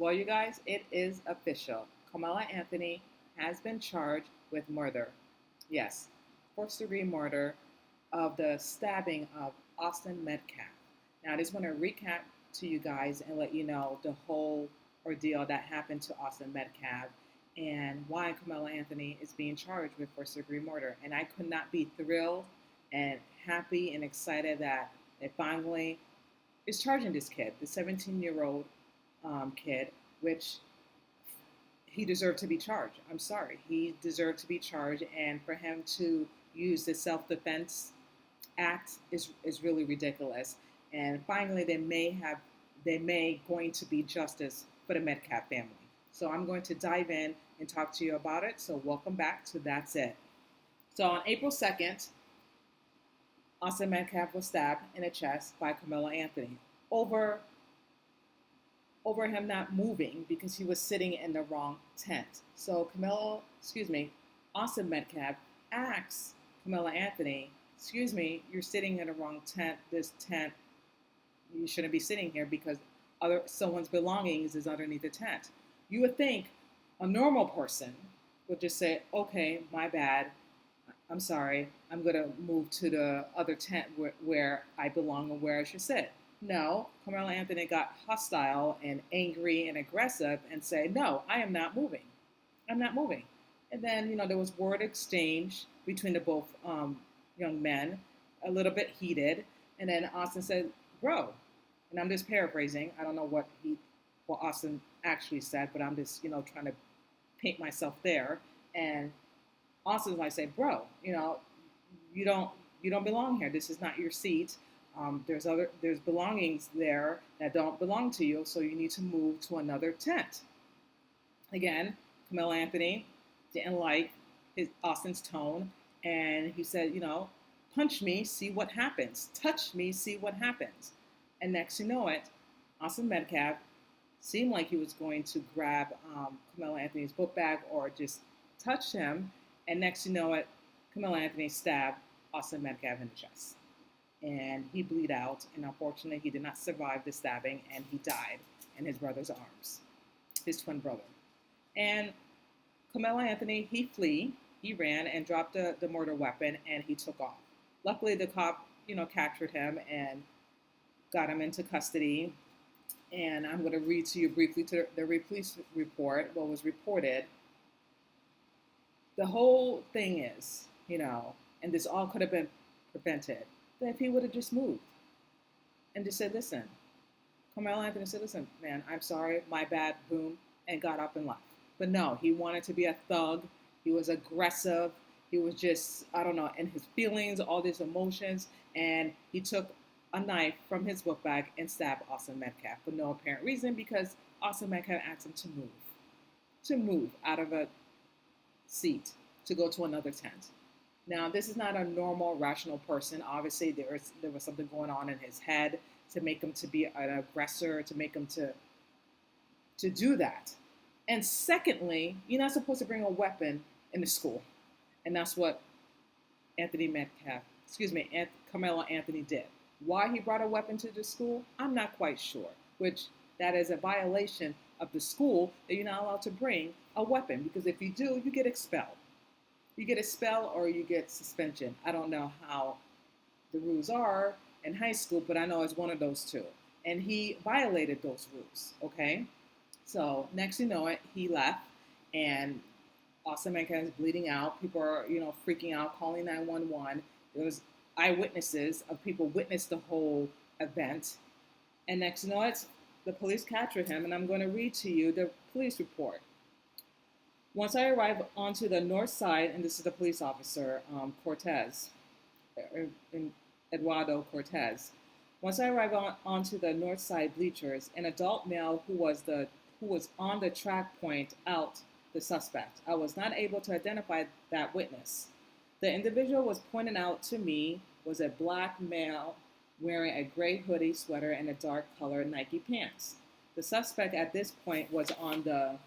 Well, you guys, it is official. Karmelo Anthony has been charged with murder. Yes, first degree murder of the stabbing of Austin Metcalf. Now, I just want to recap to you guys and let you know the whole ordeal that happened to Austin Metcalf and why Karmelo Anthony is being charged with first degree murder. And I could not be thrilled and happy and excited that they finally is charging this kid, the 17-year-old kid, which he deserved to be charged. I'm sorry. He deserved to be charged. And for him to use the self-defense act is really ridiculous. And finally, they may going to be justice for the Metcalf family. So I'm going to dive in and talk to you about it. So welcome back to That's It. So on April 2nd, Austin Metcalf was stabbed in the chest by Karmelo Anthony over him not moving because he was sitting in the wrong tent. So Austin Metcalf asks Karmelo Anthony, excuse me, you're sitting in the wrong tent. This tent, you shouldn't be sitting here because someone's belongings is underneath the tent. You would think a normal person would just say, okay, my bad. I'm sorry. I'm going to move to the other tent where I belong and where I should sit. No, Karmelo Anthony got hostile and angry and aggressive and said, no, I am not moving. I'm not moving. And then, there was word exchange between the both young men, a little bit heated. And then Austin said, bro, and I'm just paraphrasing. I don't know what Austin actually said, but I'm just, trying to paint myself there. And Austin's like, say, bro, you don't belong here. This is not your seat. There's belongings there that don't belong to you, so you need to move to another tent. Again, Karmelo Anthony didn't like Austin's tone, and he said, punch me, see what happens. Touch me, see what happens. And next you know it, Austin Metcalf seemed like he was going to grab Karmelo Anthony's book bag or just touch him, and next you know it, Karmelo Anthony stabbed Austin Metcalf in the chest. And he bleed out, and unfortunately he did not survive the stabbing, and he died in his brother's arms, his twin brother. And Karmelo Anthony, he ran and dropped the murder weapon, and he took off. Luckily the cop, captured him and got him into custody. And I'm going to read to you briefly to the police report, what was reported. The whole thing is, and this all could have been prevented, that if he would have just moved and just said, listen, Karmelo Anthony said, listen, man, I'm sorry, my bad, boom, and got up and left. But no, he wanted to be a thug. He was aggressive. He was just, I don't know, in his feelings, all these emotions, and he took a knife from his book bag and stabbed Austin Metcalf for no apparent reason because Austin Metcalf asked him to move out of a seat to go to another tent. Now, this is not a normal, rational person. Obviously, there was something going on in his head to make him to be an aggressor, to make him to do that. And secondly, you're not supposed to bring a weapon into school. And that's what Karmelo Anthony did. Why he brought a weapon to the school, I'm not quite sure, which that is a violation of the school that you're not allowed to bring a weapon, because if you do, you get expelled. You get expelled or you get suspension. I don't know how the rules are in high school, but I know it's one of those two. And he violated those rules, okay? So next you know it, he left, and Austin Metcalf is bleeding out. People are, freaking out, calling 911. There was eyewitnesses of people witnessed the whole event. And next you know it, the police captured him, and I'm going to read to you the police report. Once I arrived onto the north side, and this is the police officer, Eduardo Cortez. Once I arrived onto the north side bleachers, an adult male who was on the track pointed out the suspect. I was not able to identify that witness. The individual was pointed out to me was a black male wearing a gray hoodie, sweater, and a dark colored Nike pants. The suspect at this point was on the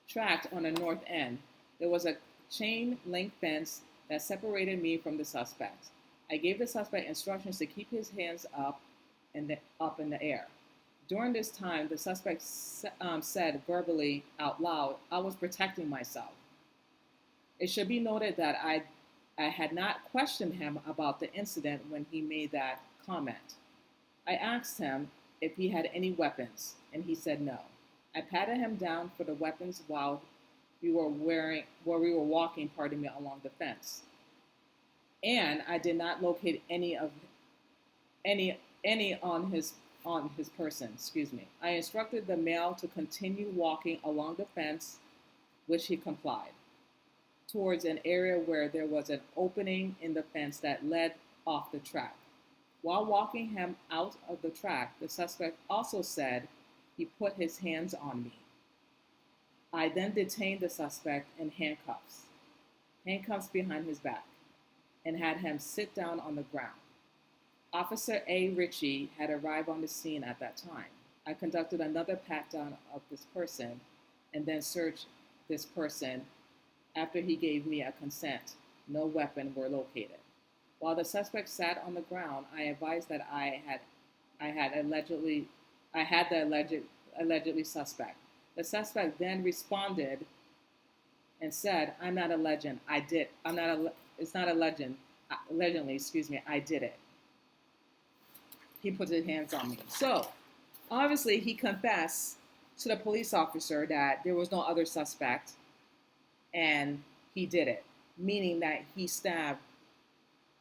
track on the north end. There was a chain link fence that separated me from the suspect. I gave the suspect instructions to keep his hands up in the air. During this time, the suspect said verbally out loud, "I was protecting myself." It should be noted that I had not questioned him about the incident when he made that comment. I asked him if he had any weapons, and he said no. I patted him down for the weapons while we were walking, pardon me, along the fence. And I did not locate any on his person, excuse me. I instructed the male to continue walking along the fence, which he complied, towards an area where there was an opening in the fence that led off the track. While walking him out of the track, the suspect also said he put his hands on me. I then detained the suspect in handcuffs behind his back, and had him sit down on the ground. Officer A. Ritchie had arrived on the scene at that time. I conducted another pat down of this person and then searched this person after he gave me a consent. No weapon were located. While the suspect sat on the ground, I advised that I had the allegedly suspect. The suspect then responded and said, "I'm not a legend. I did. I'm not a. It's not a legend. Allegedly, excuse me. I did it." He put his hands on me. So, obviously, he confessed to the police officer that there was no other suspect, and he did it, meaning that he stabbed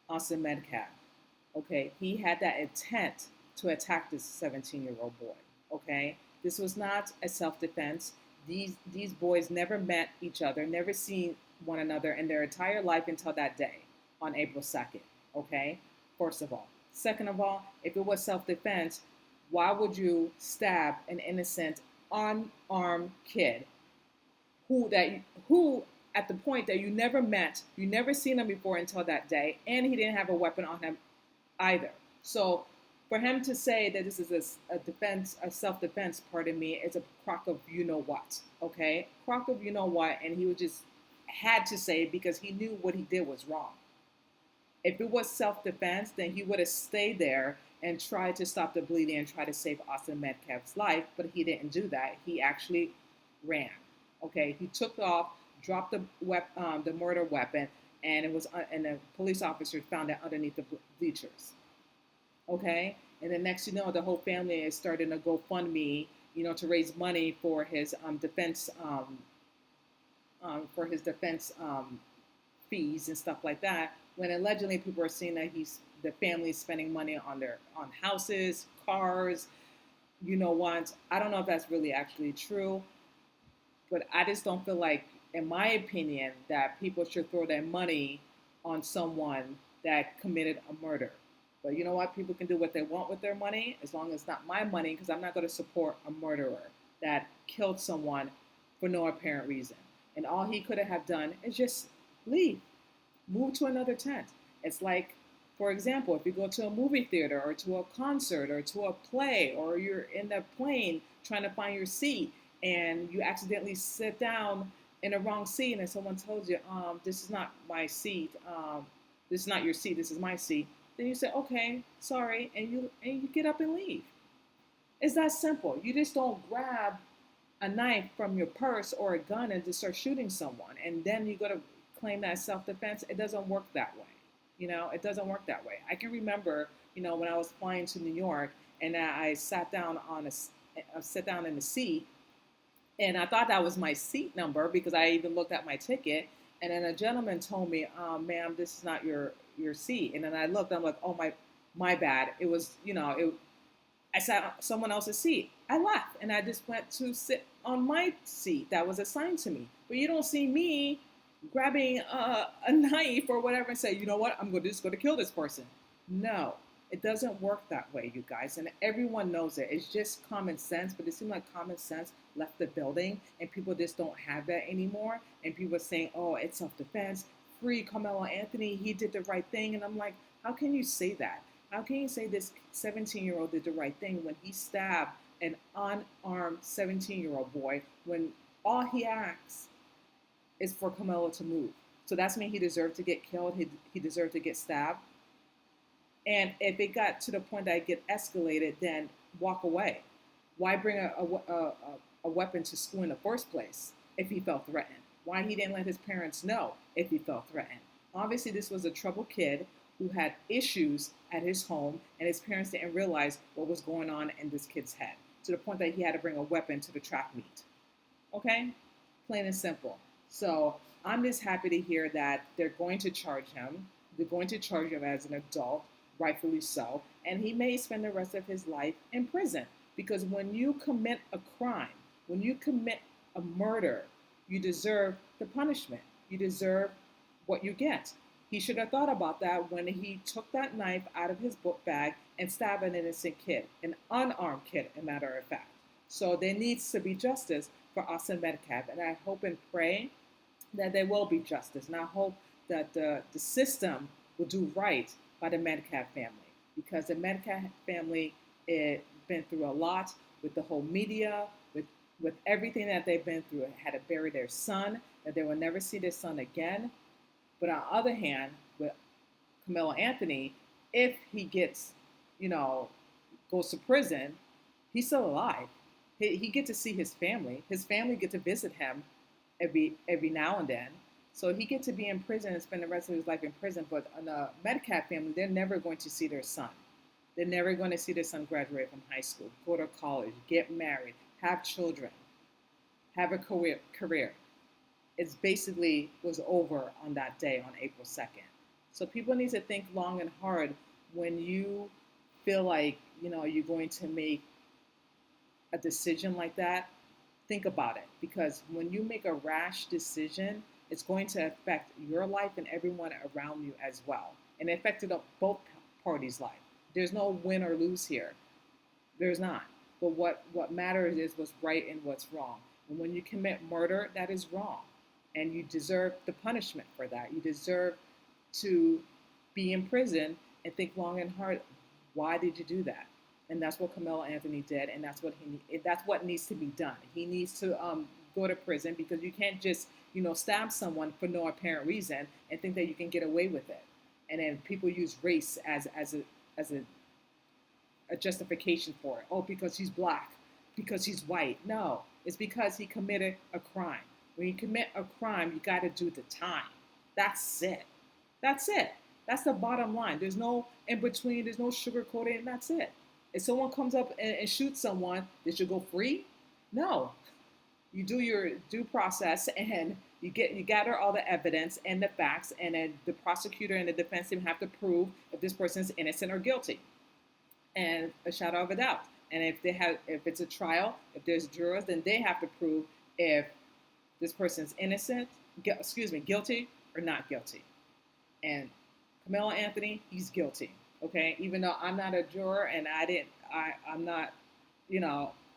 Austin Metlife. Okay, he had that intent to attack this 17-year-old boy. Okay, this was not a self-defense. These boys never met each other, never seen one another in their entire life until that day on April 2nd. Okay, first of all. Second of all, if it was self-defense, why would you stab an innocent, unarmed kid who at the point that you never met, you never seen him before until that day, and he didn't have a weapon on him either. So for him to say that this is a self-defense, pardon me, is a crock of you know what, okay? Crock of you know what, and he would just had to say it because he knew what he did was wrong. If it was self-defense, then he would have stayed there and tried to stop the bleeding and try to save Austin Metcalf's life, but he didn't do that. He actually ran. Okay, he took off, dropped the murder weapon, and and the police officer found it underneath the bleachers. Okay, and the next you know, the whole family is starting to GoFundMe, to raise money for his defense fees and stuff like that. When allegedly people are saying that the family is spending money on houses, cars, what. I don't know if that's really actually true, but I just don't feel like, in my opinion, that people should throw their money on someone that committed a murder. But you know what? People can do what they want with their money, as long as it's not my money, because I'm not going to support a murderer that killed someone for no apparent reason. And all he could have done is just leave, move to another tent. It's like, for example, if you go to a movie theater or to a concert or to a play, or you're in the plane trying to find your seat and you accidentally sit down in the wrong seat and someone tells you, this is not my seat, this is not your seat, this is my seat, then you say, okay, sorry, and you get up and leave. It's that simple. You just don't grab a knife from your purse or a gun and just start shooting someone, and then you go to claim that self-defense. It doesn't work that way. It doesn't work that way. I can remember, when I was flying to New York and I sat down in the seat, and I thought that was my seat number because I even looked at my ticket, and then a gentleman told me, ma'am, this is not your seat. And then I looked, I'm like, oh, my bad. It was, I sat on someone else's seat. I left and I just went to sit on my seat that was assigned to me. But you don't see me grabbing a knife or whatever and say, you know what, I'm just going to kill this person. No, it doesn't work that way, you guys. And everyone knows it. It's just common sense, but it seems like common sense left the building and people just don't have that anymore. And people are saying, oh, it's self-defense. Free Karmelo Anthony. He did the right thing. And I'm like, how can you say that? How can you say this 17-year-old did the right thing when he stabbed an unarmed 17-year-old boy when all he asks is for Karmelo to move? So that's mean he deserved to get killed. He deserved to get stabbed. And if it got to the point that it get escalated, then walk away. Why bring a weapon to school in the first place if he felt threatened? Why he didn't let his parents know if he felt threatened? Obviously, this was a troubled kid who had issues at his home, and his parents didn't realize what was going on in this kid's head to the point that he had to bring a weapon to the track meet. Okay? Plain and simple. So I'm just happy to hear that they're going to charge him. They're going to charge him as an adult, rightfully so, and he may spend the rest of his life in prison. Because when you commit a crime, when you commit a murder, you deserve the punishment. You deserve what you get. He should have thought about that when he took that knife out of his book bag and stabbed an innocent kid, an unarmed kid, a matter of fact. So there needs to be justice for Austin Metcalf, and I hope and pray that there will be justice, and I hope that the system will do right by the Metcalf family, because the Metcalf family has been through a lot with the whole media, with everything that they've been through. Had to bury their son, that they will never see their son again. But on the other hand, with Karmelo Anthony, if he gets, goes to prison, he's still alive. He get to see his family. His family get to visit him every now and then. So he get to be in prison and spend the rest of his life in prison. But on the Metcalf family, they're never going to see their son. They're never going to see their son graduate from high school, go to college, get married, have children, have a career. It's basically was over on that day on April 2nd. So people need to think long and hard when you feel like, you're going to make a decision like that. Think about it, because when you make a rash decision, it's going to affect your life and everyone around you as well. And it affected both parties' life. There's no win or lose here. There's not. But what matters is what's right and what's wrong. And when you commit murder, that is wrong. And you deserve the punishment for that. You deserve to be in prison and think long and hard, why did you do that? And that's what Karmelo Anthony did, and that's what needs to be done. He needs to go to prison, because you can't just stab someone for no apparent reason and think that you can get away with it. And then people use race as a justification for it. Oh, because he's black, because he's white. No, it's because he committed a crime. When you commit a crime, you got to do the time. That's it. That's it. That's the bottom line. There's no in between. There's no sugarcoating. And that's it. If someone comes up and shoots someone, they should go free? No. You do your due process, and you gather all the evidence and the facts, and then the prosecutor and the defense team have to prove if this person is innocent or guilty, and a shadow of a doubt. And if it's a trial, if there's jurors, then they have to prove if this person's guilty or not guilty. And Karmelo Anthony, he's guilty. Okay, even though I'm not a juror and I'm not,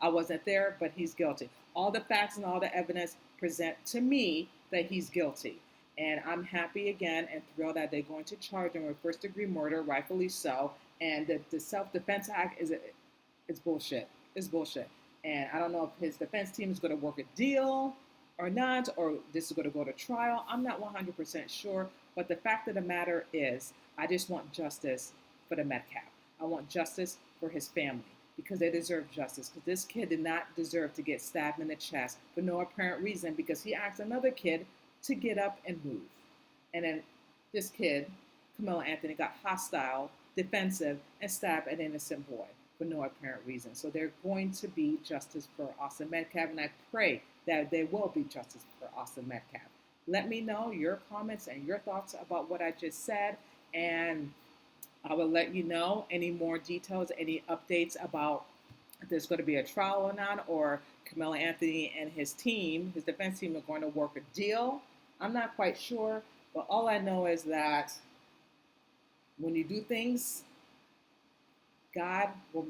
I wasn't there, but he's guilty. All the facts and all the evidence present to me that he's guilty. And I'm happy again and thrilled that they're going to charge him with first-degree murder, rightfully so. And the Self-Defense Act is bullshit. It's bullshit. And I don't know if his defense team is going to work a deal or not, or this is going to go to trial. I'm not 100% sure. But the fact of the matter is, I just want justice for the Metcalf. I want justice for his family, because they deserve justice. Because this kid did not deserve to get stabbed in the chest for no apparent reason, because he asked another kid to get up and move. And then this kid, Karmelo Anthony, got hostile, defensive, and stabbed an innocent boy for no apparent reason. So there's going to be justice for Austin Metcalf, and I pray that there will be justice for Austin Metcalf. Let me know your comments and your thoughts about what I just said, and I will let you know any more details, any updates about if there's going to be a trial or not, or Karmelo Anthony and his team, his defense team, are going to work a deal. I'm not quite sure, but all I know is that when you do things, God will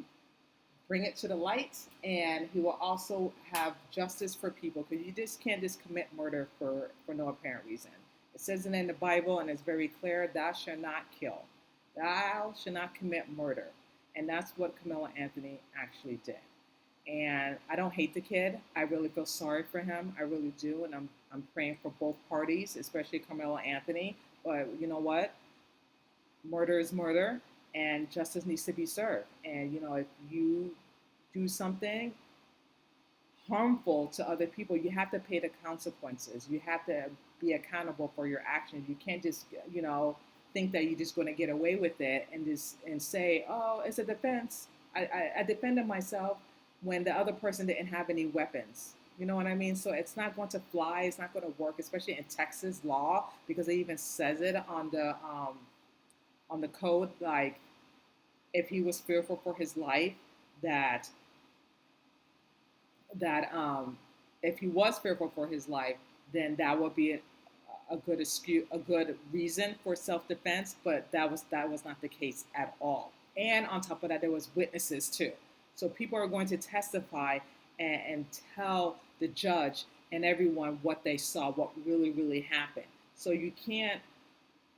bring it to the light, and he will also have justice for people, because you just can't commit murder for no apparent reason. It says it in the Bible, and it's very clear, thou shalt not kill. Thou shalt not commit murder. And that's what Karmelo Anthony actually did. And I don't hate the kid. I really feel sorry for him. I really do. And I'm praying for both parties, especially Karmelo Anthony. But you know what? Murder is murder, and justice needs to be served. And, if you do something harmful to other people, you have to pay the consequences. You have to be accountable for your actions. You can't just, think that you're just going to get away with it and say, oh, it's a defense. I defended myself when the other person didn't have any weapons. You know what I mean? So it's not going to fly. It's not going to work, especially in Texas law, because it even says it on the code. Like, if he was fearful for his life, that that if he was fearful for his life, then that would be a good excuse, a good reason for self-defense. But that was not the case at all. And on top of that, there was witnesses too. So people are going to testify and tell the judge and everyone what they saw, what really happened. So you can't,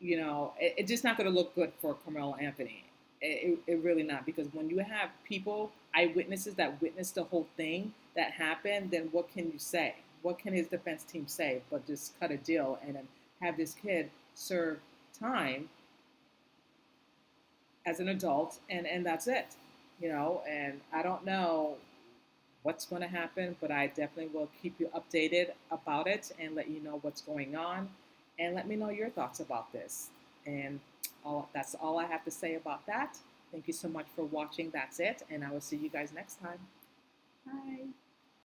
it's just not going to look good for Carmelo Anthony. It really not, because when you have people, eyewitnesses that witnessed the whole thing that happened, then what can you say? What can his defense team say but just cut a deal and then have this kid serve time as an adult, and that's it, And I don't know what's going to happen, but I definitely will keep you updated about it and let you know what's going on, and let me know your thoughts about this. And that's all I have to say about that. Thank you so much for watching. That's it, and I will see you guys next time. Bye.